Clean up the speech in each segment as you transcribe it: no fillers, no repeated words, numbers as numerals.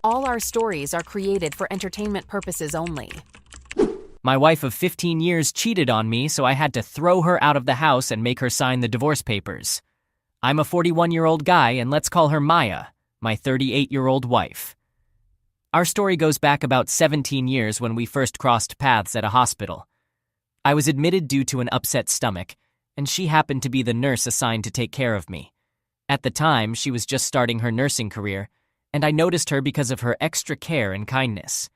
All our stories are created for entertainment purposes only. My wife of 15 years cheated on me, so I had to throw her out of the house and make her sign the divorce papers. I'm a 41-year-old guy, and let's call her Maya, my 38-year-old wife. Our story goes back about 17 years when we first crossed paths at a hospital. I was admitted due to an upset stomach, and she happened to be the nurse assigned to take care of me. At the time, she was just starting her nursing career, and I noticed her because of her extra care and kindness.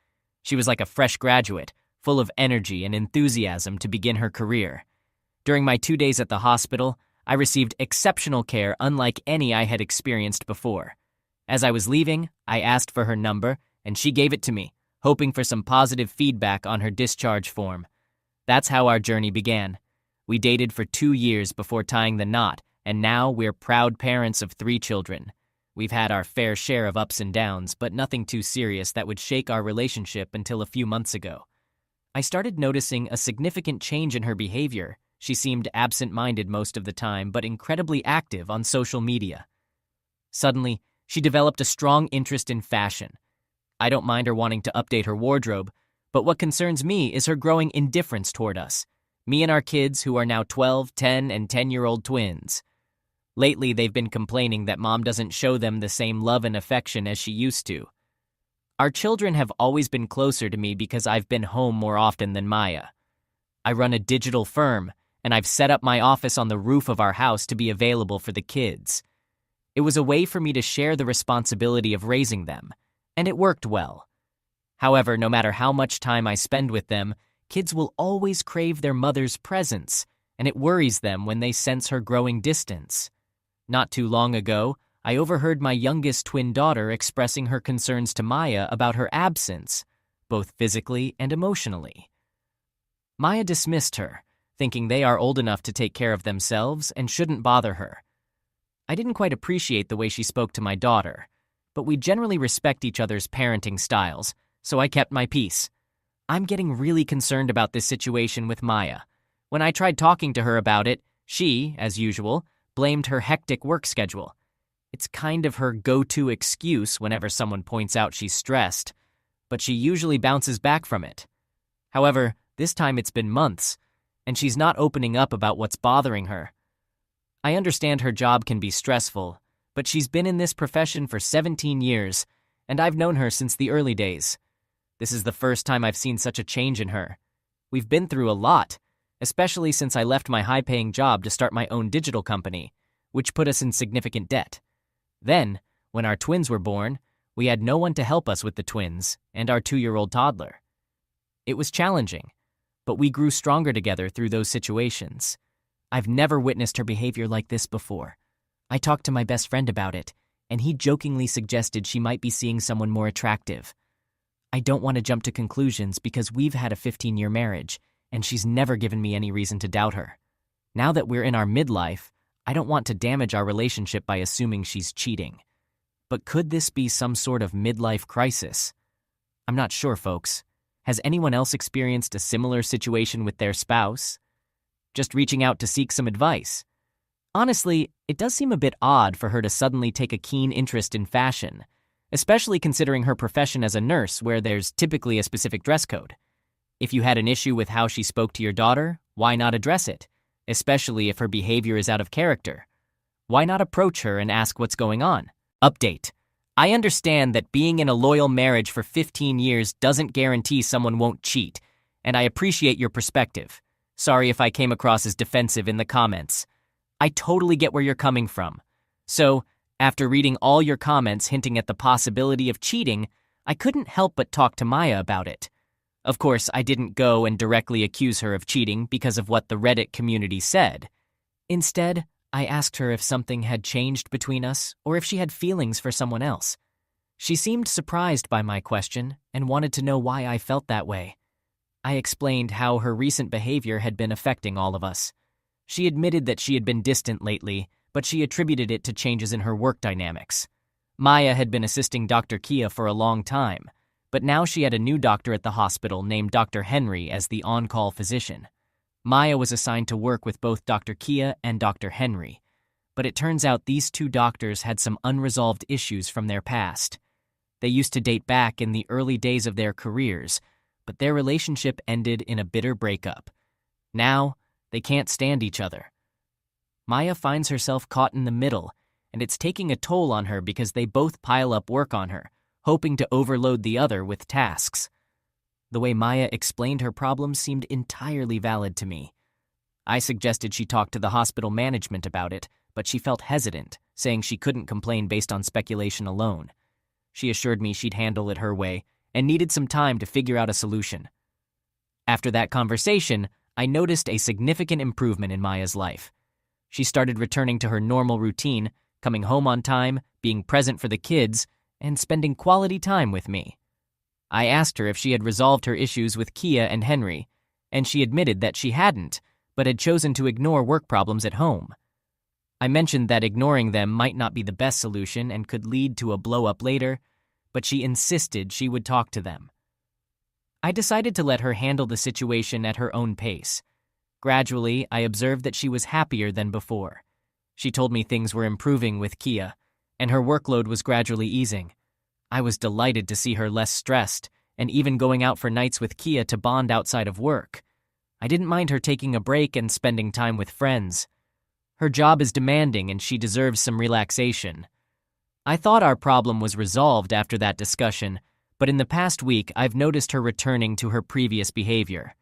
She was like a fresh graduate, full of energy and enthusiasm to begin her career. During my 2 days at the hospital, I received exceptional care unlike any I had experienced before. As I was leaving, I asked for her number, and she gave it to me, hoping for some positive feedback on her discharge form. That's how our journey began. We dated for 2 years before tying the knot, and now we're proud parents of 3 children. We've had our fair share of ups and downs, but nothing too serious that would shake our relationship until a few months ago. I started noticing a significant change in her behavior. She seemed absent-minded most of the time, but incredibly active on social media. Suddenly, she developed a strong interest in fashion. I don't mind her wanting to update her wardrobe, but what concerns me is her growing indifference toward us, me and our kids who are now 12, 10, and 10-year-old twins. Lately, they've been complaining that Mom doesn't show them the same love and affection as she used to. Our children have always been closer to me because I've been home more often than Maya. I run a digital firm, and I've set up my office on the roof of our house to be available for the kids. It was a way for me to share the responsibility of raising them, and it worked well. However, no matter how much time I spend with them, kids will always crave their mother's presence, and it worries them when they sense her growing distance. Not too long ago, I overheard my youngest twin daughter expressing her concerns to Maya about her absence, both physically and emotionally. Maya dismissed her, thinking they are old enough to take care of themselves and shouldn't bother her. I didn't quite appreciate the way she spoke to my daughter, but we generally respect each other's parenting styles, so I kept my peace. I'm getting really concerned about this situation with Maya. When I tried talking to her about it, she, as usual, blamed her hectic work schedule. It's kind of her go-to excuse whenever someone points out she's stressed, but she usually bounces back from it. However, this time it's been months, and she's not opening up about what's bothering her. I understand her job can be stressful, but she's been in this profession for 17 years, and I've known her since the early days. This is the first time I've seen such a change in her. We've been through a lot, especially since I left my high-paying job to start my own digital company, which put us in significant debt. Then, when our twins were born, we had no one to help us with the twins and our 2-year-old toddler. It was challenging, but we grew stronger together through those situations. I've never witnessed her behavior like this before. I talked to my best friend about it, and he jokingly suggested she might be seeing someone more attractive. I don't want to jump to conclusions because we've had a 15-year marriage, and she's never given me any reason to doubt her. Now that we're in our midlife, I don't want to damage our relationship by assuming she's cheating. But could this be some sort of midlife crisis? I'm not sure, folks. Has anyone else experienced a similar situation with their spouse? Just reaching out to seek some advice. Honestly, it does seem a bit odd for her to suddenly take a keen interest in fashion, especially considering her profession as a nurse where there's typically a specific dress code. If you had an issue with how she spoke to your daughter, why not address it? Especially if her behavior is out of character. Why not approach her and ask what's going on? Update. I understand that being in a loyal marriage for 15 years doesn't guarantee someone won't cheat, and I appreciate your perspective. Sorry if I came across as defensive in the comments. I totally get where you're coming from. So, after reading all your comments hinting at the possibility of cheating, I couldn't help but talk to Maya about it. Of course, I didn't go and directly accuse her of cheating because of what the Reddit community said. Instead, I asked her if something had changed between us or if she had feelings for someone else. She seemed surprised by my question and wanted to know why I felt that way. I explained how her recent behavior had been affecting all of us. She admitted that she had been distant lately, but she attributed it to changes in her work dynamics. Maya had been assisting Dr. Kia for a long time, but now she had a new doctor at the hospital named Dr. Henry as the on-call physician. Maya was assigned to work with both Dr. Kia and Dr. Henry, but it turns out these two doctors had some unresolved issues from their past. They used to date back in the early days of their careers, but their relationship ended in a bitter breakup. Now, they can't stand each other. Maya finds herself caught in the middle, and it's taking a toll on her because they both pile up work on her, hoping to overload the other with tasks. The way Maya explained her problem seemed entirely valid to me. I suggested she talk to the hospital management about it, but she felt hesitant, saying she couldn't complain based on speculation alone. She assured me she'd handle it her way and needed some time to figure out a solution. After that conversation, I noticed a significant improvement in Maya's life. She started returning to her normal routine, coming home on time, being present for the kids, and spending quality time with me. I asked her if she had resolved her issues with Kia and Henry, and she admitted that she hadn't, but had chosen to ignore work problems at home. I mentioned that ignoring them might not be the best solution and could lead to a blow-up later, but she insisted she would talk to them. I decided to let her handle the situation at her own pace. Gradually, I observed that she was happier than before. She told me things were improving with Kia, and her workload was gradually easing. I was delighted to see her less stressed, and even going out for nights with Kia to bond outside of work. I didn't mind her taking a break and spending time with friends. Her job is demanding and she deserves some relaxation. I thought our problem was resolved after that discussion, but in the past week I've noticed her returning to her previous behavior.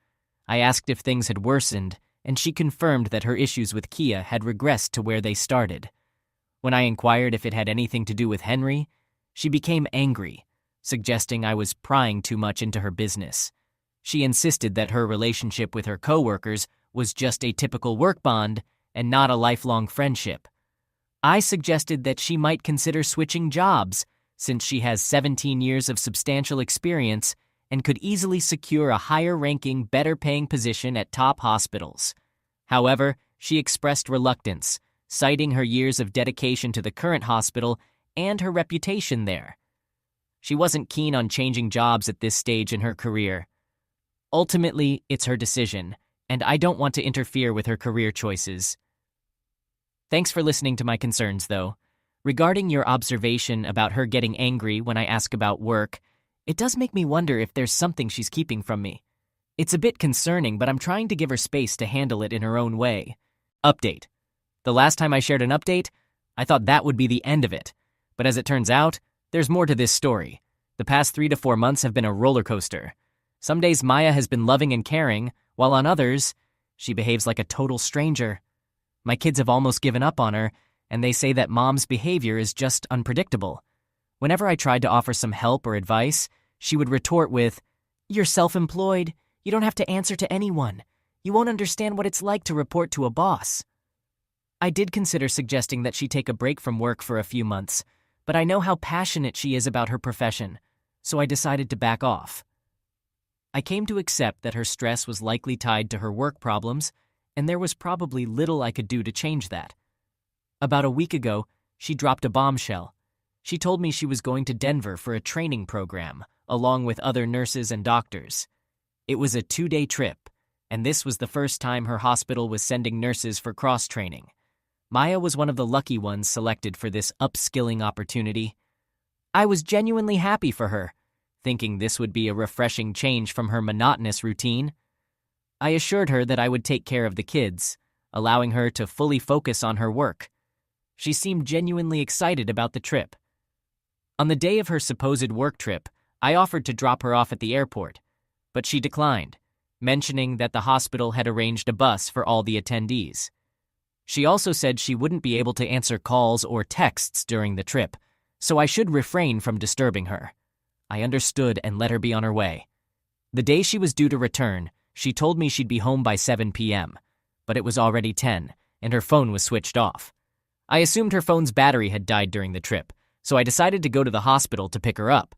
I asked if things had worsened, and she confirmed that her issues with Kia had regressed to where they started. When I inquired if it had anything to do with Henry, she became angry, suggesting I was prying too much into her business. She insisted that her relationship with her coworkers was just a typical work bond and not a lifelong friendship. I suggested that she might consider switching jobs, since she has 17 years of substantial experience and could easily secure a higher-ranking, better-paying position at top hospitals. However, she expressed reluctance, citing her years of dedication to the current hospital and her reputation there. She wasn't keen on changing jobs at this stage in her career. Ultimately, it's her decision, and I don't want to interfere with her career choices. Thanks for listening to my concerns, though. Regarding your observation about her getting angry when I ask about work, it does make me wonder if there's something she's keeping from me. It's a bit concerning, but I'm trying to give her space to handle it in her own way. Update. The last time I shared an update, I thought that would be the end of it. But as it turns out, there's more to this story. The past 3 to 4 months have been a roller coaster. Some days Maya has been loving and caring, while on others, she behaves like a total stranger. My kids have almost given up on her, and they say that Mom's behavior is just unpredictable. Whenever I tried to offer some help or advice, she would retort with, "You're self-employed. You don't have to answer to anyone. You won't understand what it's like to report to a boss." I did consider suggesting that she take a break from work for a few months, but I know how passionate she is about her profession, so I decided to back off. I came to accept that her stress was likely tied to her work problems, and there was probably little I could do to change that. About a week ago, she dropped a bombshell. She told me she was going to Denver for a training program, along with other nurses and doctors. It was a 2-day trip, and this was the first time her hospital was sending nurses for cross-training. Maya was one of the lucky ones selected for this upskilling opportunity. I was genuinely happy for her, thinking this would be a refreshing change from her monotonous routine. I assured her that I would take care of the kids, allowing her to fully focus on her work. She seemed genuinely excited about the trip. On the day of her supposed work trip, I offered to drop her off at the airport, but she declined, mentioning that the hospital had arranged a bus for all the attendees. She also said she wouldn't be able to answer calls or texts during the trip, so I should refrain from disturbing her. I understood and let her be on her way. The day she was due to return, she told me she'd be home by 7 p.m., but it was already 10, and her phone was switched off. I assumed her phone's battery had died during the trip, so I decided to go to the hospital to pick her up.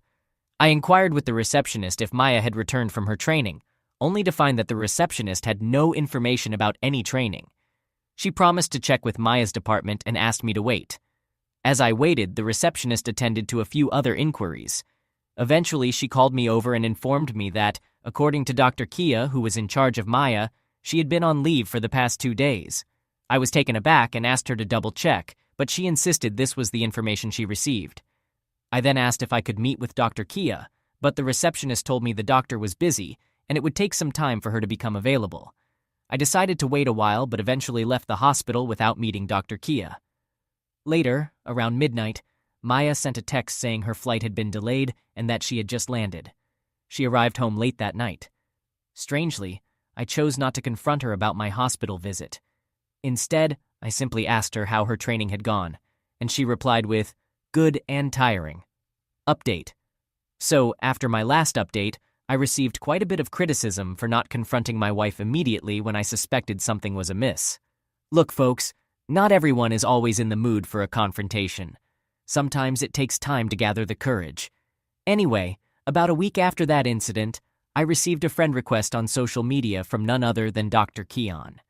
I inquired with the receptionist if Maya had returned from her training, only to find that the receptionist had no information about any training. She promised to check with Maya's department and asked me to wait. As I waited, the receptionist attended to a few other inquiries. Eventually, she called me over and informed me that, according to Dr. Kia, who was in charge of Maya, she had been on leave for the past 2 days. I was taken aback and asked her to double-check, but she insisted this was the information she received. I then asked if I could meet with Dr. Kia, but the receptionist told me the doctor was busy and it would take some time for her to become available. I decided to wait a while but eventually left the hospital without meeting Dr. Kia. Later, around midnight, Maya sent a text saying her flight had been delayed and that she had just landed. She arrived home late that night. Strangely, I chose not to confront her about my hospital visit. Instead, I simply asked her how her training had gone, and she replied with, "Good and tiring. Update." So, after my last update, I received quite a bit of criticism for not confronting my wife immediately when I suspected something was amiss. Look, folks, not everyone is always in the mood for a confrontation. Sometimes it takes time to gather the courage. Anyway, about a week after that incident, I received a friend request on social media from none other than Dr. Keon.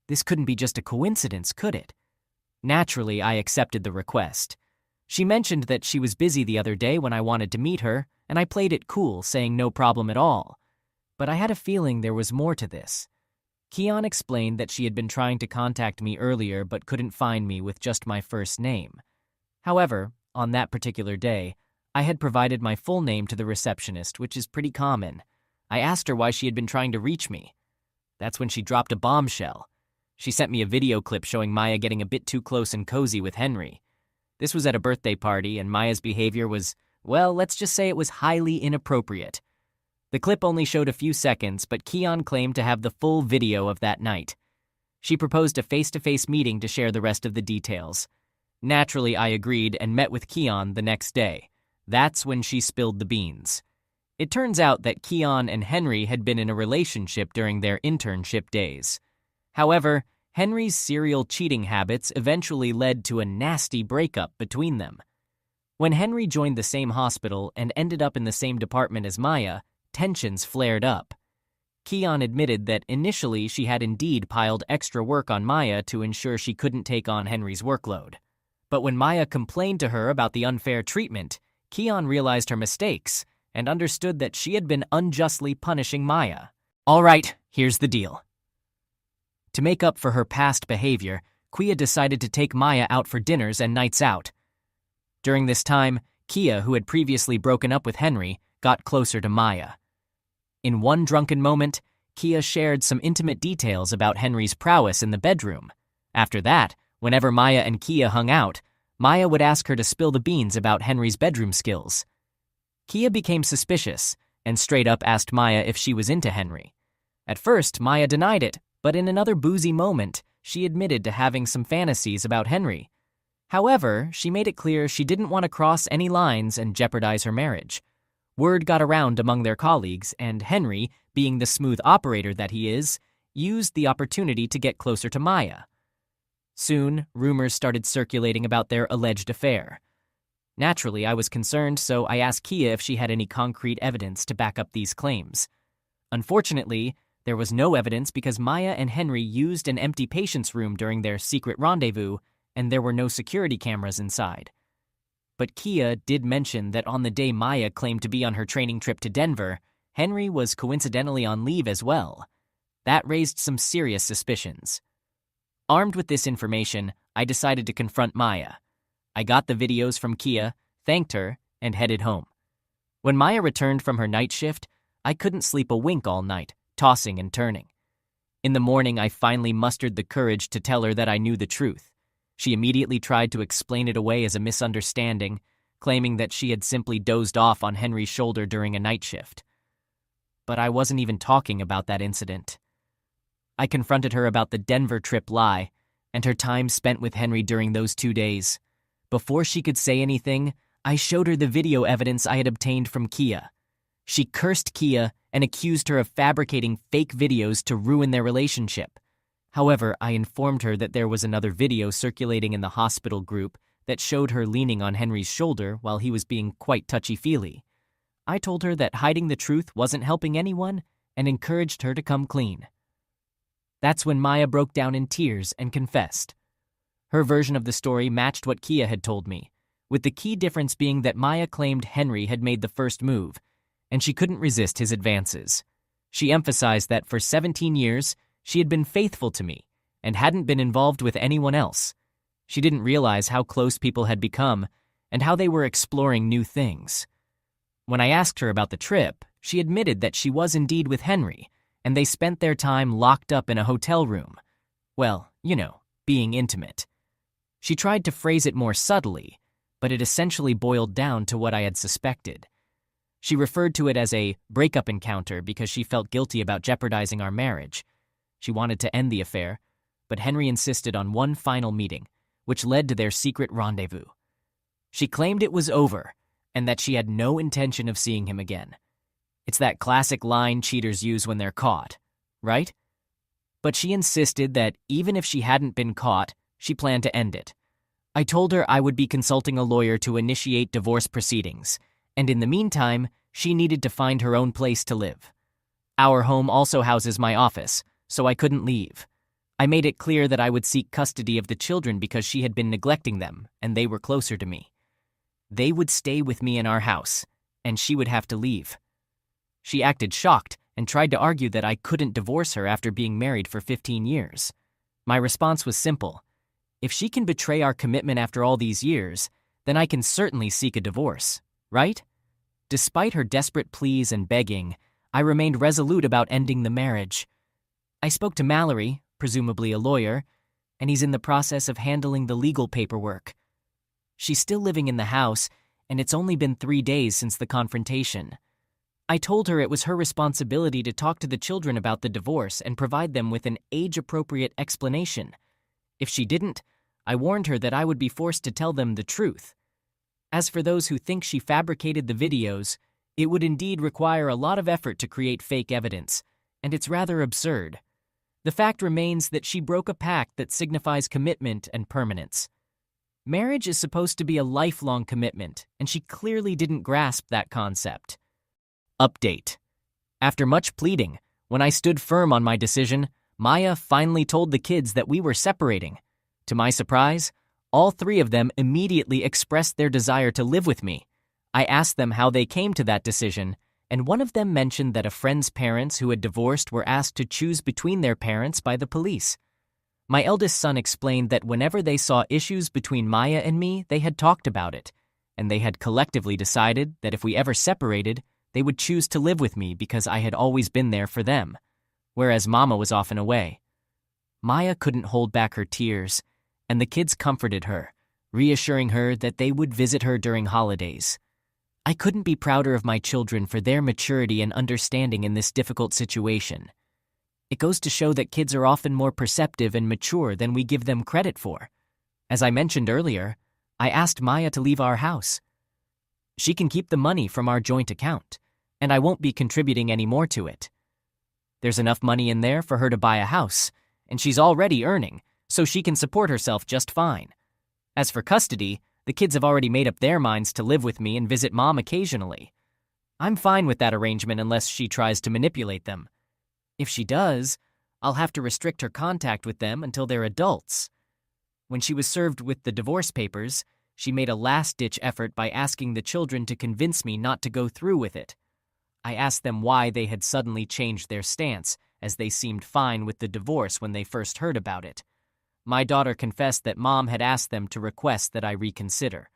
This couldn't be just a coincidence, could it? Naturally, I accepted the request. She mentioned that she was busy the other day when I wanted to meet her, and I played it cool, saying no problem at all. But I had a feeling there was more to this. Keon explained that she had been trying to contact me earlier but couldn't find me with just my first name. However, on that particular day, I had provided my full name to the receptionist, which is pretty common. I asked her why she had been trying to reach me. That's when she dropped a bombshell. She sent me a video clip showing Maya getting a bit too close and cozy with Henry. This was at a birthday party, and Maya's behavior was, well, let's just say it was highly inappropriate. The clip only showed a few seconds, but Keon claimed to have the full video of that night. She proposed a face-to-face meeting to share the rest of the details. Naturally, I agreed and met with Keon the next day. That's when she spilled the beans. It turns out that Keon and Henry had been in a relationship during their internship days. However, Henry's serial cheating habits eventually led to a nasty breakup between them. When Henry joined the same hospital and ended up in the same department as Maya, tensions flared up. Keon admitted that initially she had indeed piled extra work on Maya to ensure she couldn't take on Henry's workload. But when Maya complained to her about the unfair treatment, Keon realized her mistakes and understood that she had been unjustly punishing Maya. All right, here's the deal. To make up for her past behavior, Kia decided to take Maya out for dinners and nights out. During this time, Kia, who had previously broken up with Henry, got closer to Maya. In one drunken moment, Kia shared some intimate details about Henry's prowess in the bedroom. After that, whenever Maya and Kia hung out, Maya would ask her to spill the beans about Henry's bedroom skills. Kia became suspicious and straight up asked Maya if she was into Henry. At first, Maya denied it, but in another boozy moment, she admitted to having some fantasies about Henry. However, she made it clear she didn't want to cross any lines and jeopardize her marriage. Word got around among their colleagues, and Henry, being the smooth operator that he is, used the opportunity to get closer to Maya. Soon, rumors started circulating about their alleged affair. Naturally, I was concerned, so I asked Kia if she had any concrete evidence to back up these claims. Unfortunately, there was no evidence because Maya and Henry used an empty patient's room during their secret rendezvous, and there were no security cameras inside. But Kia did mention that on the day Maya claimed to be on her training trip to Denver, Henry was coincidentally on leave as well. That raised some serious suspicions. Armed with this information, I decided to confront Maya. I got the videos from Kia, thanked her, and headed home. When Maya returned from her night shift, I couldn't sleep a wink all night, tossing and turning. In the morning, I finally mustered the courage to tell her that I knew the truth. She immediately tried to explain it away as a misunderstanding, claiming that she had simply dozed off on Henry's shoulder during a night shift. But I wasn't even talking about that incident. I confronted her about the Denver trip lie and her time spent with Henry during those 2 days. Before she could say anything, I showed her the video evidence I had obtained from Kia. She cursed Kia and accused her of fabricating fake videos to ruin their relationship. However, I informed her that there was another video circulating in the hospital group that showed her leaning on Henry's shoulder while he was being quite touchy-feely. I told her that hiding the truth wasn't helping anyone and encouraged her to come clean. That's when Maya broke down in tears and confessed. Her version of the story matched what Kia had told me, with the key difference being that Maya claimed Henry had made the first move, and she couldn't resist his advances. She emphasized that for 17 years, she had been faithful to me and hadn't been involved with anyone else. She didn't realize how close people had become, and how they were exploring new things. When I asked her about the trip, she admitted that she was indeed with Henry, and they spent their time locked up in a hotel room. Well, being intimate. She tried to phrase it more subtly, but it essentially boiled down to what I had suspected. She referred to it as a breakup encounter because she felt guilty about jeopardizing our marriage. She wanted to end the affair, but Henry insisted on one final meeting, which led to their secret rendezvous. She claimed it was over, and that she had no intention of seeing him again. It's that classic line cheaters use when they're caught, right? But she insisted that even if she hadn't been caught, she planned to end it. I told her I would be consulting a lawyer to initiate divorce proceedings, and in the meantime, she needed to find her own place to live. Our home also houses my office, so I couldn't leave. I made it clear that I would seek custody of the children because she had been neglecting them, and they were closer to me. They would stay with me in our house, and she would have to leave. She acted shocked and tried to argue that I couldn't divorce her after being married for 15 years. My response was simple. If she can betray our commitment after all these years, then I can certainly seek a divorce, right? Despite her desperate pleas and begging, I remained resolute about ending the marriage. I spoke to Mallory, presumably a lawyer, and he's in the process of handling the legal paperwork. She's still living in the house, and it's only been 3 days since the confrontation. I told her it was her responsibility to talk to the children about the divorce and provide them with an age-appropriate explanation. If she didn't, I warned her that I would be forced to tell them the truth. As for those who think she fabricated the videos, it would indeed require a lot of effort to create fake evidence, and it's rather absurd. The fact remains that she broke a pact that signifies commitment and permanence. Marriage is supposed to be a lifelong commitment, and she clearly didn't grasp that concept. Update. After much pleading, when I stood firm on my decision, Maya finally told the kids that we were separating. To my surprise, all 3 of them immediately expressed their desire to live with me. I asked them how they came to that decision, and one of them mentioned that a friend's parents who had divorced were asked to choose between their parents by the police. My eldest son explained that whenever they saw issues between Maya and me, they had talked about it, and they had collectively decided that if we ever separated, they would choose to live with me because I had always been there for them, whereas Mama was often away. Maya couldn't hold back her tears, and the kids comforted her, reassuring her that they would visit her during holidays. I couldn't be prouder of my children for their maturity and understanding in this difficult situation. It goes to show that kids are often more perceptive and mature than we give them credit for. As I mentioned earlier, I asked Maya to leave our house. She can keep the money from our joint account, and I won't be contributing any more to it. There's enough money in there for her to buy a house, and she's already earning, so she can support herself just fine. As for custody, the kids have already made up their minds to live with me and visit Mom occasionally. I'm fine with that arrangement unless she tries to manipulate them. If she does, I'll have to restrict her contact with them until they're adults. When she was served with the divorce papers, she made a last-ditch effort by asking the children to convince me not to go through with it. I asked them why they had suddenly changed their stance, as they seemed fine with the divorce when they first heard about it. My daughter confessed that Mom had asked them to request that I reconsider.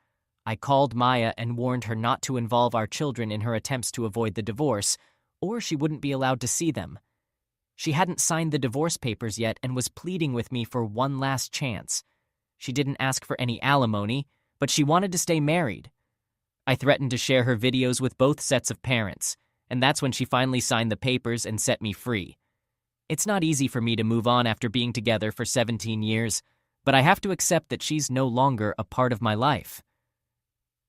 I called Maya and warned her not to involve our children in her attempts to avoid the divorce, or she wouldn't be allowed to see them. She hadn't signed the divorce papers yet and was pleading with me for one last chance. She didn't ask for any alimony, but she wanted to stay married. I threatened to share her videos with both sets of parents, and that's when she finally signed the papers and set me free. It's not easy for me to move on after being together for 17 years, but I have to accept that she's no longer a part of my life.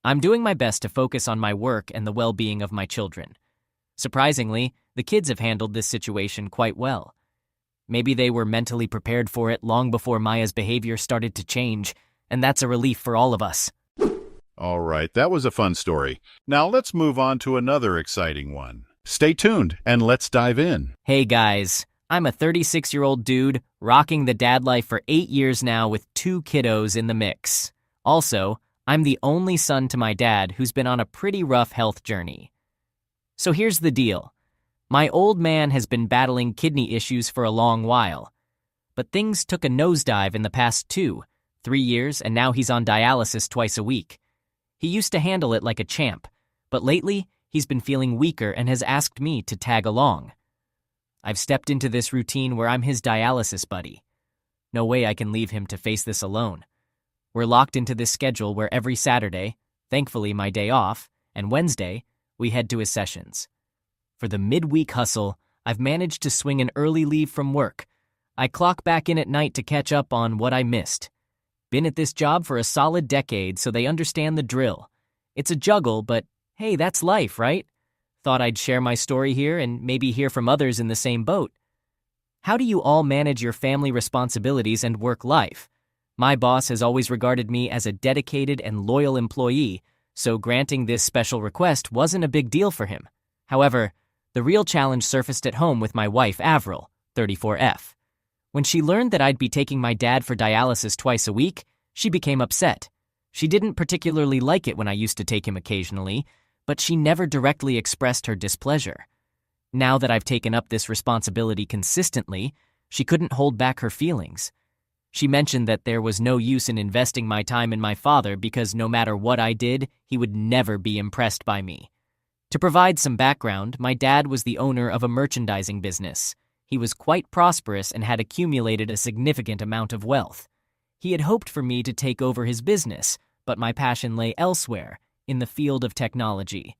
I'm doing my best to focus on my work and the well-being of my children. Surprisingly, the kids have handled this situation quite well. Maybe they were mentally prepared for it long before Maya's behavior started to change, and that's a relief for all of us. All right, that was a fun story. Now let's move on to another exciting one. Stay tuned and let's dive in. Hey guys, I'm a 36-year-old dude rocking the dad life for 8 years now with 2 kiddos in the mix. Also, I'm the only son to my dad who's been on a pretty rough health journey. So here's the deal. My old man has been battling kidney issues for a long while, but things took a nosedive in the past 2-3 years, and now he's on dialysis twice a week. He used to handle it like a champ, but lately he's been feeling weaker and has asked me to tag along. I've stepped into this routine where I'm his dialysis buddy. No way I can leave him to face this alone. We're locked into this schedule where every Saturday, thankfully my day off, and Wednesday, we head to his sessions. For the midweek hustle, I've managed to swing an early leave from work. I clock back in at night to catch up on what I missed. Been at this job for a solid decade, so they understand the drill. It's a juggle, but hey, that's life, right? Thought I'd share my story here and maybe hear from others in the same boat. How do you all manage your family responsibilities and work life? My boss has always regarded me as a dedicated and loyal employee, so granting this special request wasn't a big deal for him. However, the real challenge surfaced at home with my wife, Avril, 34F. When she learned that I'd be taking my dad for dialysis twice a week, she became upset. She didn't particularly like it when I used to take him occasionally, but she never directly expressed her displeasure. Now that I've taken up this responsibility consistently, she couldn't hold back her feelings. She mentioned that there was no use in investing my time in my father because no matter what I did, he would never be impressed by me. To provide some background, my dad was the owner of a merchandising business. He was quite prosperous and had accumulated a significant amount of wealth. He had hoped for me to take over his business, but my passion lay elsewhere, in the field of technology.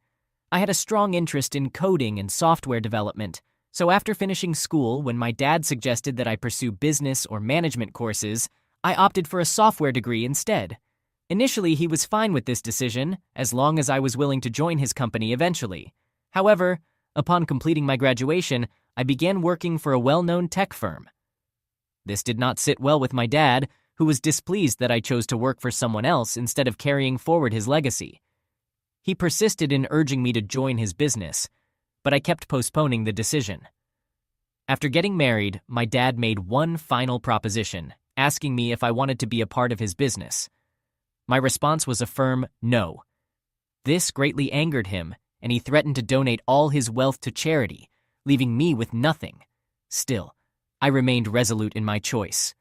I had a strong interest in coding and software development, so after finishing school, when my dad suggested that I pursue business or management courses, I opted for a software degree instead. Initially, he was fine with this decision, as long as I was willing to join his company eventually. However, upon completing my graduation, I began working for a well-known tech firm. This did not sit well with my dad, who was displeased that I chose to work for someone else instead of carrying forward his legacy. He persisted in urging me to join his business, but I kept postponing the decision. After getting married, my dad made one final proposition, asking me if I wanted to be a part of his business. My response was a firm no. This greatly angered him, and he threatened to donate all his wealth to charity, leaving me with nothing. Still, I remained resolute in my choice.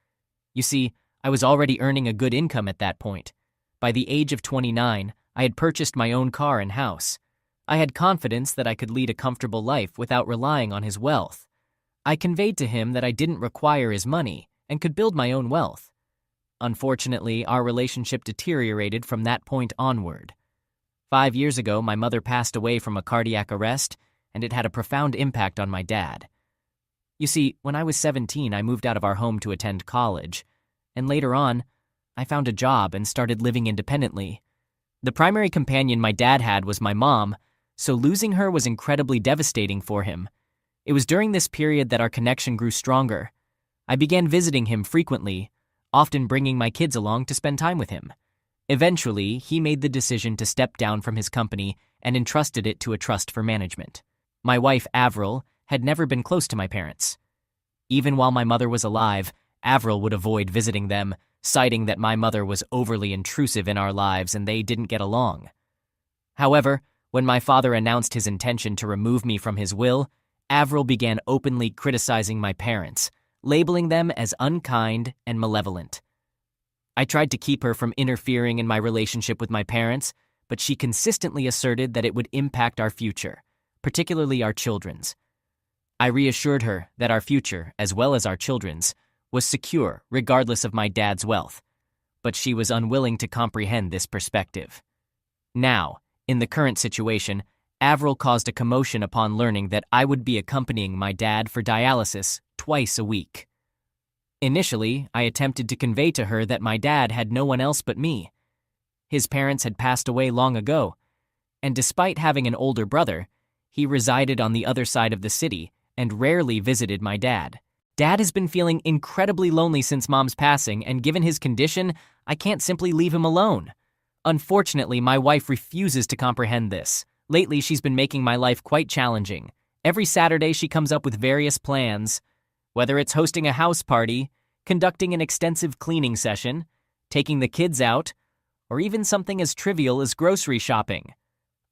You see, I was already earning a good income at that point. By the age of 29, I had purchased my own car and house. I had confidence that I could lead a comfortable life without relying on his wealth. I conveyed to him that I didn't require his money and could build my own wealth. Unfortunately, our relationship deteriorated from that point onward. 5 years ago, my mother passed away from a cardiac arrest, and it had a profound impact on my dad. You see, when I was 17, I moved out of our home to attend college, and later on, I found a job and started living independently. The primary companion my dad had was my mom, so losing her was incredibly devastating for him. It was during this period that our connection grew stronger. I began visiting him frequently, often bringing my kids along to spend time with him. Eventually, he made the decision to step down from his company and entrusted it to a trust for management. My wife, Avril, had never been close to my parents. Even while my mother was alive, Avril would avoid visiting them, citing that my mother was overly intrusive in our lives and they didn't get along. However, when my father announced his intention to remove me from his will, Avril began openly criticizing my parents, labeling them as unkind and malevolent. I tried to keep her from interfering in my relationship with my parents, but she consistently asserted that it would impact our future, particularly our children's. I reassured her that our future, as well as our children's, was secure regardless of my dad's wealth, but she was unwilling to comprehend this perspective. Now, in the current situation, Avril caused a commotion upon learning that I would be accompanying my dad for dialysis twice a week. Initially, I attempted to convey to her that my dad had no one else but me. His parents had passed away long ago, and despite having an older brother, he resided on the other side of the city and rarely visited my dad. Dad has been feeling incredibly lonely since Mom's passing, and given his condition, I can't simply leave him alone. Unfortunately, my wife refuses to comprehend this. Lately, she's been making my life quite challenging. Every Saturday, she comes up with various plans, whether it's hosting a house party, conducting an extensive cleaning session, taking the kids out, or even something as trivial as grocery shopping.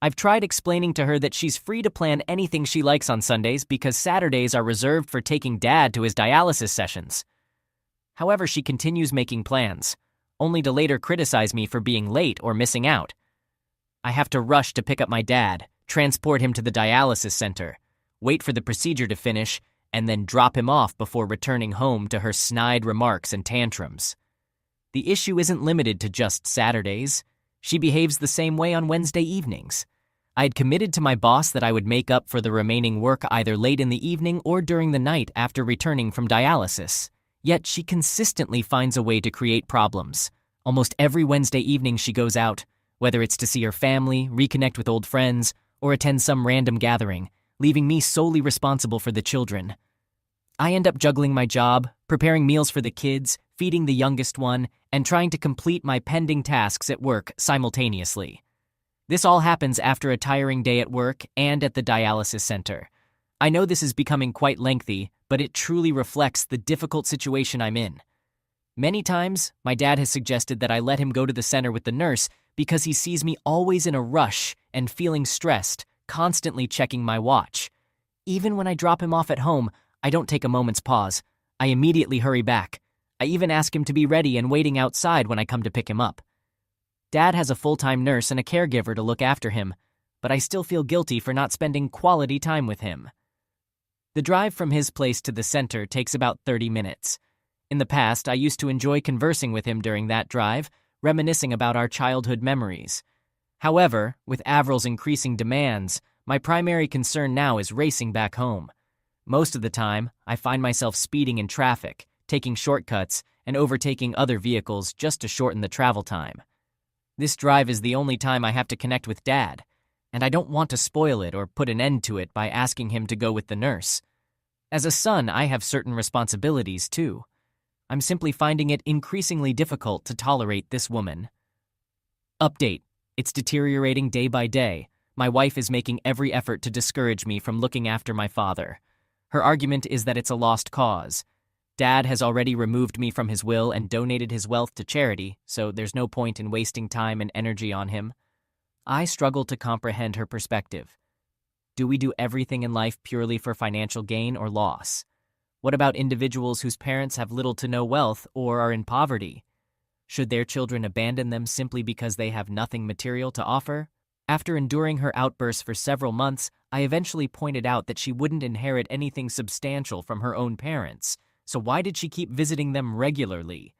I've tried explaining to her that she's free to plan anything she likes on Sundays because Saturdays are reserved for taking Dad to his dialysis sessions. However, she continues making plans, only to later criticize me for being late or missing out. I have to rush to pick up my dad, transport him to the dialysis center, wait for the procedure to finish, and then drop him off before returning home to her snide remarks and tantrums. The issue isn't limited to just Saturdays. She behaves the same way on Wednesday evenings. I had committed to my boss that I would make up for the remaining work either late in the evening or during the night after returning from dialysis. Yet she consistently finds a way to create problems. Almost every Wednesday evening she goes out, whether it's to see her family, reconnect with old friends, or attend some random gathering, leaving me solely responsible for the children. I end up juggling my job, preparing meals for the kids, feeding the youngest one, and trying to complete my pending tasks at work simultaneously. This all happens after a tiring day at work and at the dialysis center. I know this is becoming quite lengthy, but it truly reflects the difficult situation I'm in. Many times, my dad has suggested that I let him go to the center with the nurse because he sees me always in a rush and feeling stressed, constantly checking my watch. Even when I drop him off at home, I don't take a moment's pause. I immediately hurry back. I even ask him to be ready and waiting outside when I come to pick him up. Dad has a full-time nurse and a caregiver to look after him, but I still feel guilty for not spending quality time with him. The drive from his place to the center takes about 30 minutes. In the past, I used to enjoy conversing with him during that drive, reminiscing about our childhood memories. However, with Avril's increasing demands, my primary concern now is racing back home. Most of the time, I find myself speeding in traffic, taking shortcuts, and overtaking other vehicles just to shorten the travel time. This drive is the only time I have to connect with Dad, and I don't want to spoil it or put an end to it by asking him to go with the nurse. As a son, I have certain responsibilities, too. I'm simply finding it increasingly difficult to tolerate this woman. Update. It's deteriorating day by day. My wife is making every effort to discourage me from looking after my father. Her argument is that it's a lost cause. Dad has already removed me from his will and donated his wealth to charity, so there's no point in wasting time and energy on him. I struggle to comprehend her perspective. Do we do everything in life purely for financial gain or loss? What about individuals whose parents have little to no wealth or are in poverty? Should their children abandon them simply because they have nothing material to offer? After enduring her outbursts for several months, I eventually pointed out that she wouldn't inherit anything substantial from her own parents, so why did she keep visiting them regularly?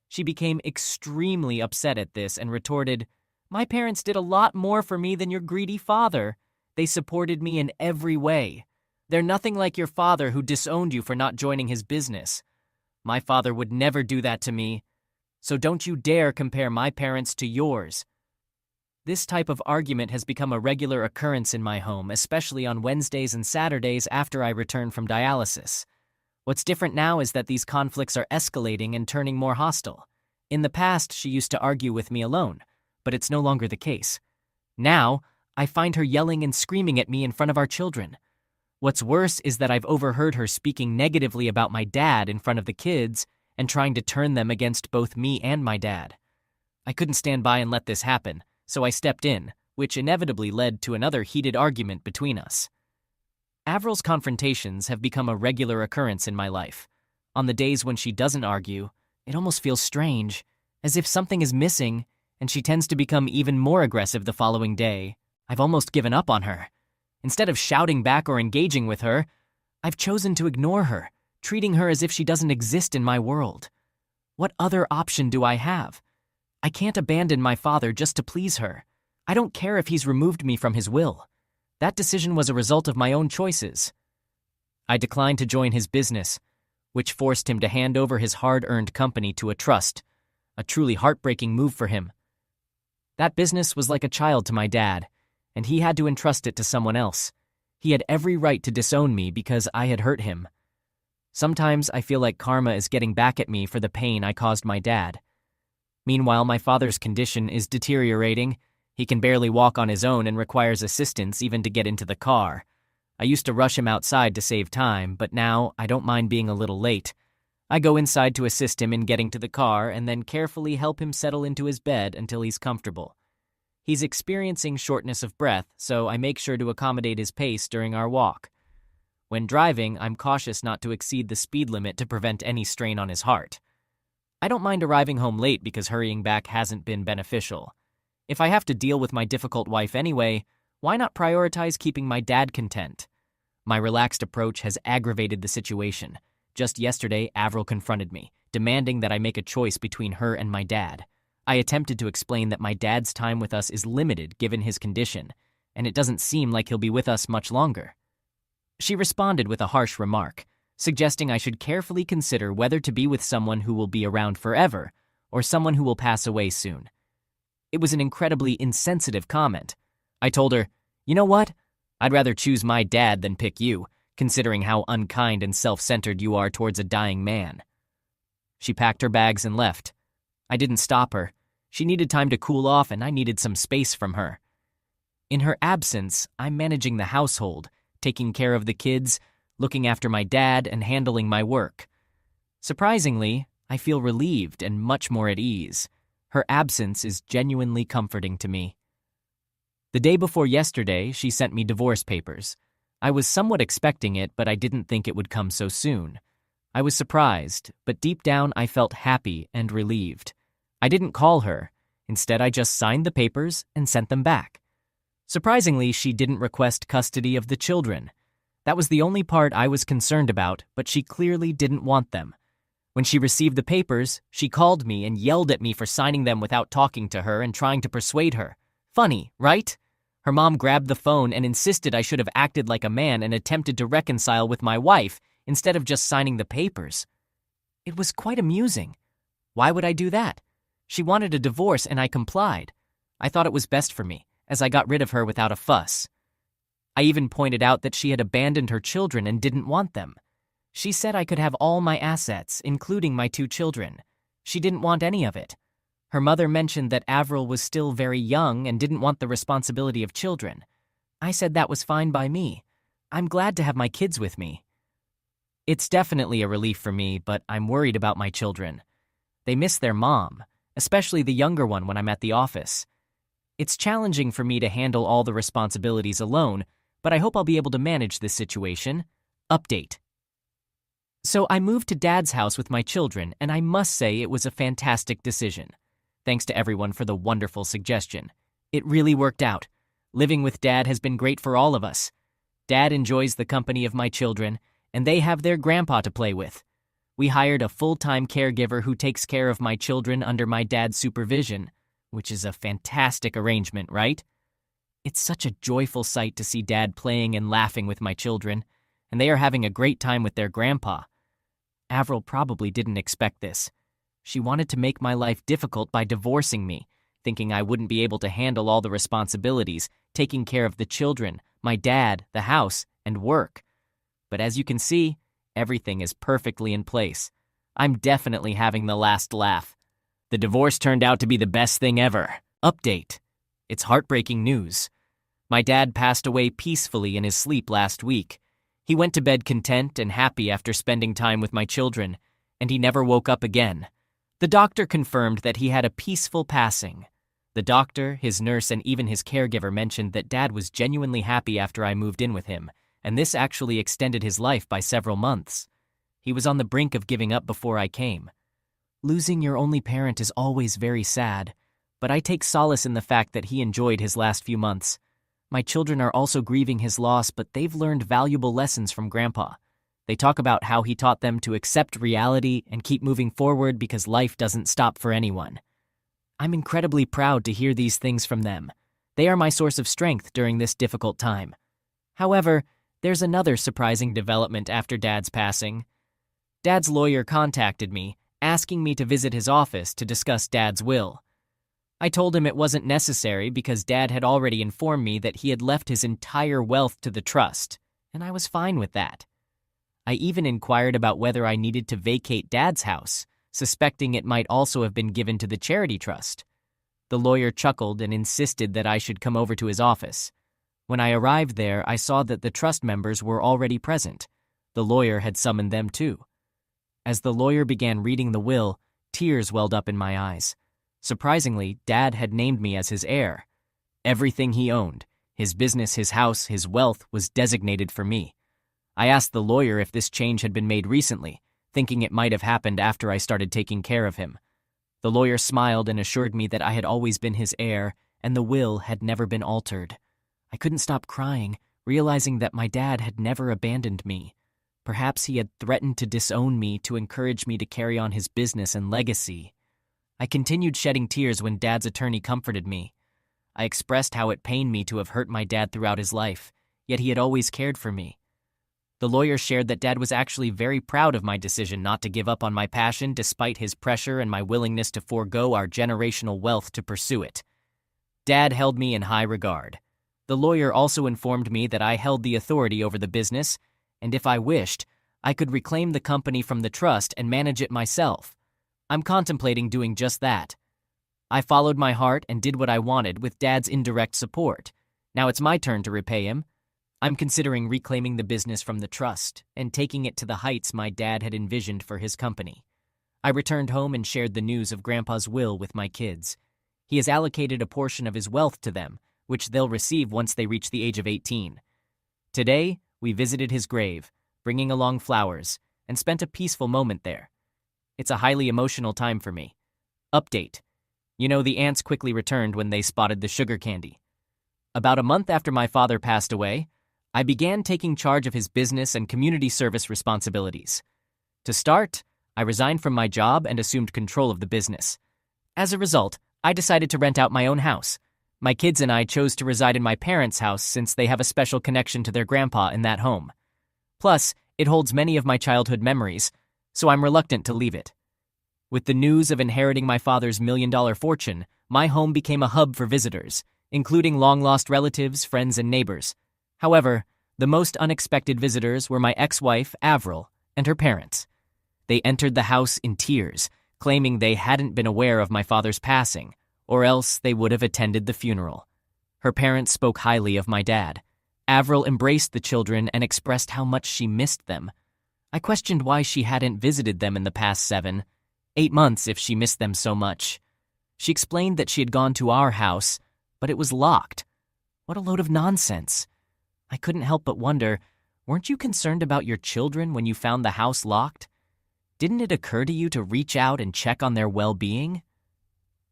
She became extremely upset at this and retorted, "My parents did a lot more for me than your greedy father. They supported me in every way. They're nothing like your father who disowned you for not joining his business. My father would never do that to me, so don't you dare compare my parents to yours." This type of argument has become a regular occurrence in my home, especially on Wednesdays and Saturdays after I return from dialysis. What's different now is that these conflicts are escalating and turning more hostile. In the past, she used to argue with me alone, but it's no longer the case. Now, I find her yelling and screaming at me in front of our children. What's worse is that I've overheard her speaking negatively about my dad in front of the kids and trying to turn them against both me and my dad. I couldn't stand by and let this happen, so I stepped in, which inevitably led to another heated argument between us. Avril's confrontations have become a regular occurrence in my life. On the days when she doesn't argue, it almost feels strange, as if something is missing, and she tends to become even more aggressive the following day. I've almost given up on her. Instead of shouting back or engaging with her, I've chosen to ignore her, treating her as if she doesn't exist in my world. What other option do I have? I can't abandon my father just to please her. I don't care if he's removed me from his will. That decision was a result of my own choices. I declined to join his business, which forced him to hand over his hard-earned company to a trust, a truly heartbreaking move for him. That business was like a child to my dad, and he had to entrust it to someone else. He had every right to disown me because I had hurt him. Sometimes I feel like karma is getting back at me for the pain I caused my dad. Meanwhile, my father's condition is deteriorating. He can barely walk on his own and requires assistance even to get into the car. I used to rush him outside to save time, but now I don't mind being a little late. I go inside to assist him in getting to the car and then carefully help him settle into his bed until he's comfortable. He's experiencing shortness of breath, so I make sure to accommodate his pace during our walk. When driving, I'm cautious not to exceed the speed limit to prevent any strain on his heart. I don't mind arriving home late because hurrying back hasn't been beneficial. If I have to deal with my difficult wife anyway, why not prioritize keeping my dad content? My relaxed approach has aggravated the situation. Just yesterday, Avril confronted me, demanding that I make a choice between her and my dad. I attempted to explain that my dad's time with us is limited given his condition, and it doesn't seem like he'll be with us much longer. She responded with a harsh remark, suggesting I should carefully consider whether to be with someone who will be around forever or someone who will pass away soon. It was an incredibly insensitive comment. I told her, "You know what? I'd rather choose my dad than pick you, considering how unkind and self-centered you are towards a dying man." She packed her bags and left. I didn't stop her. She needed time to cool off, and I needed some space from her. In her absence, I'm managing the household, taking care of the kids, looking after my dad, and handling my work. Surprisingly, I feel relieved and much more at ease. Her absence is genuinely comforting to me. The day before yesterday, she sent me divorce papers. I was somewhat expecting it, but I didn't think it would come so soon. I was surprised, but deep down I felt happy and relieved. I didn't call her. Instead, I just signed the papers and sent them back. Surprisingly, she didn't request custody of the children. That was the only part I was concerned about, but she clearly didn't want them. When she received the papers, she called me and yelled at me for signing them without talking to her and trying to persuade her. Funny, right? Her mom grabbed the phone and insisted I should have acted like a man and attempted to reconcile with my wife instead of just signing the papers. It was quite amusing. Why would I do that? She wanted a divorce and I complied. I thought it was best for me, as I got rid of her without a fuss. I even pointed out that she had abandoned her children and didn't want them. She said I could have all my assets, including my 2 children. She didn't want any of it. Her mother mentioned that Avril was still very young and didn't want the responsibility of children. I said that was fine by me. I'm glad to have my kids with me. It's definitely a relief for me, but I'm worried about my children. They miss their mom, especially the younger one when I'm at the office. It's challenging for me to handle all the responsibilities alone, but I hope I'll be able to manage this situation. Update. So I moved to Dad's house with my children, and I must say it was a fantastic decision. Thanks to everyone for the wonderful suggestion. It really worked out. Living with Dad has been great for all of us. Dad enjoys the company of my children, and they have their grandpa to play with. We hired a full-time caregiver who takes care of my children under my dad's supervision, which is a fantastic arrangement, right? It's such a joyful sight to see Dad playing and laughing with my children, and they are having a great time with their grandpa. Avril probably didn't expect this. She wanted to make my life difficult by divorcing me, thinking I wouldn't be able to handle all the responsibilities, taking care of the children, my dad, the house, and work. But as you can see, everything is perfectly in place. I'm definitely having the last laugh. The divorce turned out to be the best thing ever. Update. It's heartbreaking news. My dad passed away peacefully in his sleep last week. He went to bed content and happy after spending time with my children, and he never woke up again. The doctor confirmed that he had a peaceful passing. The doctor, his nurse, and even his caregiver mentioned that Dad was genuinely happy after I moved in with him, and this actually extended his life by several months. He was on the brink of giving up before I came. Losing your only parent is always very sad, but I take solace in the fact that he enjoyed his last few months. My children are also grieving his loss, but they've learned valuable lessons from Grandpa. They talk about how he taught them to accept reality and keep moving forward because life doesn't stop for anyone. I'm incredibly proud to hear these things from them. They are my source of strength during this difficult time. However, there's another surprising development after Dad's passing. Dad's lawyer contacted me, asking me to visit his office to discuss Dad's will. I told him it wasn't necessary because Dad had already informed me that he had left his entire wealth to the trust, and I was fine with that. I even inquired about whether I needed to vacate Dad's house, suspecting it might also have been given to the charity trust. The lawyer chuckled and insisted that I should come over to his office. When I arrived there, I saw that the trust members were already present. The lawyer had summoned them too. As the lawyer began reading the will, tears welled up in my eyes. Surprisingly, Dad had named me as his heir. Everything he owned, his business, his house, his wealth, was designated for me. I asked the lawyer if this change had been made recently, thinking it might have happened after I started taking care of him. The lawyer smiled and assured me that I had always been his heir, and the will had never been altered. I couldn't stop crying, realizing that my dad had never abandoned me. Perhaps he had threatened to disown me to encourage me to carry on his business and legacy. I continued shedding tears when Dad's attorney comforted me. I expressed how it pained me to have hurt my dad throughout his life, yet he had always cared for me. The lawyer shared that Dad was actually very proud of my decision not to give up on my passion despite his pressure and my willingness to forego our generational wealth to pursue it. Dad held me in high regard. The lawyer also informed me that I held the authority over the business, and if I wished, I could reclaim the company from the trust and manage it myself. I'm contemplating doing just that. I followed my heart and did what I wanted with Dad's indirect support. Now it's my turn to repay him. I'm considering reclaiming the business from the trust and taking it to the heights my dad had envisioned for his company. I returned home and shared the news of Grandpa's will with my kids. He has allocated a portion of his wealth to them, which they'll receive once they reach the age of 18. Today, we visited his grave, bringing along flowers, and spent a peaceful moment there. It's a highly emotional time for me. Update. The ants quickly returned when they spotted the sugar candy. About a month after my father passed away, I began taking charge of his business and community service responsibilities. To start, I resigned from my job and assumed control of the business. As a result, I decided to rent out my own house. My kids and I chose to reside in my parents' house since they have a special connection to their grandpa in that home. Plus, it holds many of my childhood memories, so I'm reluctant to leave it. With the news of inheriting my father's million-dollar fortune, my home became a hub for visitors, including long-lost relatives, friends, and neighbors. However, the most unexpected visitors were my ex-wife, Avril, and her parents. They entered the house in tears, claiming they hadn't been aware of my father's passing, or else they would have attended the funeral. Her parents spoke highly of my dad. Avril embraced the children and expressed how much she missed them. I questioned why she hadn't visited them in the past 7-8 months if she missed them so much. She explained that she had gone to our house, but it was locked. What a load of nonsense. I couldn't help but wonder, weren't you concerned about your children when you found the house locked? Didn't it occur to you to reach out and check on their well-being?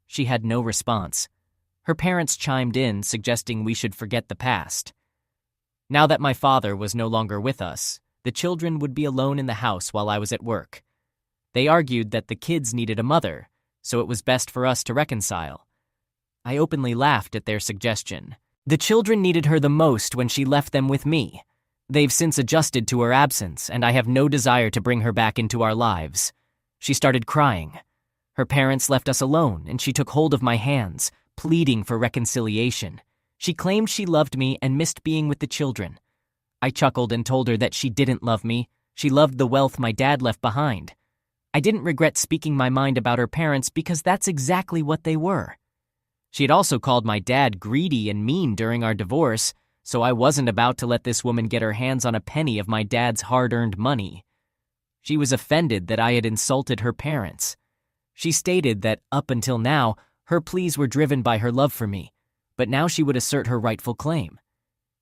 She had no response. Her parents chimed in, suggesting we should forget the past. Now that my father was no longer with us, the children would be alone in the house while I was at work. They argued that the kids needed a mother, so it was best for us to reconcile. I openly laughed at their suggestion. The children needed her the most when she left them with me. They've since adjusted to her absence, and I have no desire to bring her back into our lives. She started crying. Her parents left us alone, and she took hold of my hands, pleading for reconciliation. She claimed she loved me and missed being with the children. I chuckled and told her that she didn't love me. She loved the wealth my dad left behind. I didn't regret speaking my mind about her parents because that's exactly what they were. She had also called my dad greedy and mean during our divorce, so I wasn't about to let this woman get her hands on a penny of my dad's hard-earned money. She was offended that I had insulted her parents. She stated that up until now, her pleas were driven by her love for me, but now she would assert her rightful claim.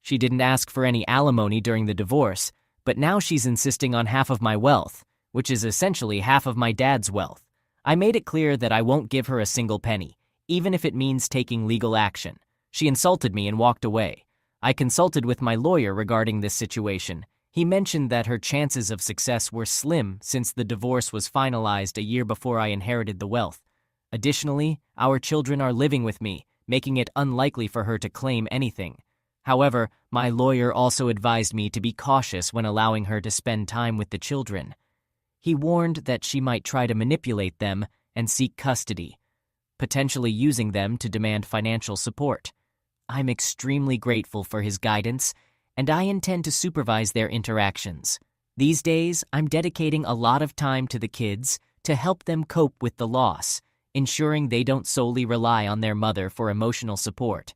She didn't ask for any alimony during the divorce, but now she's insisting on half of my wealth, which is essentially half of my dad's wealth. I made it clear that I won't give her a single penny, even if it means taking legal action. She insulted me and walked away. I consulted with my lawyer regarding this situation. He mentioned that her chances of success were slim since the divorce was finalized a year before I inherited the wealth. Additionally, our children are living with me, making it unlikely for her to claim anything. However, my lawyer also advised me to be cautious when allowing her to spend time with the children. He warned that she might try to manipulate them and seek custody, potentially using them to demand financial support. I'm extremely grateful for his guidance, and I intend to supervise their interactions. These days, I'm dedicating a lot of time to the kids to help them cope with the loss, ensuring they don't solely rely on their mother for emotional support.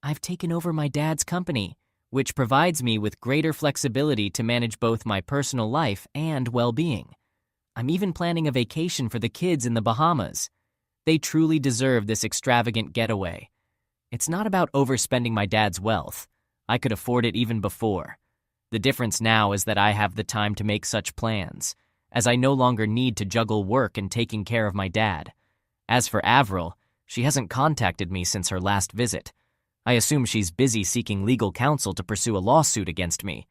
I've taken over my dad's company, which provides me with greater flexibility to manage both my personal life and well-being. I'm even planning a vacation for the kids in the Bahamas. They truly deserve this extravagant getaway. It's not about overspending my dad's wealth. I could afford it even before. The difference now is that I have the time to make such plans, as I no longer need to juggle work and taking care of my dad. As for Avril, She hasn't contacted me since her last visit. I assume she's busy seeking legal counsel to pursue a lawsuit against me.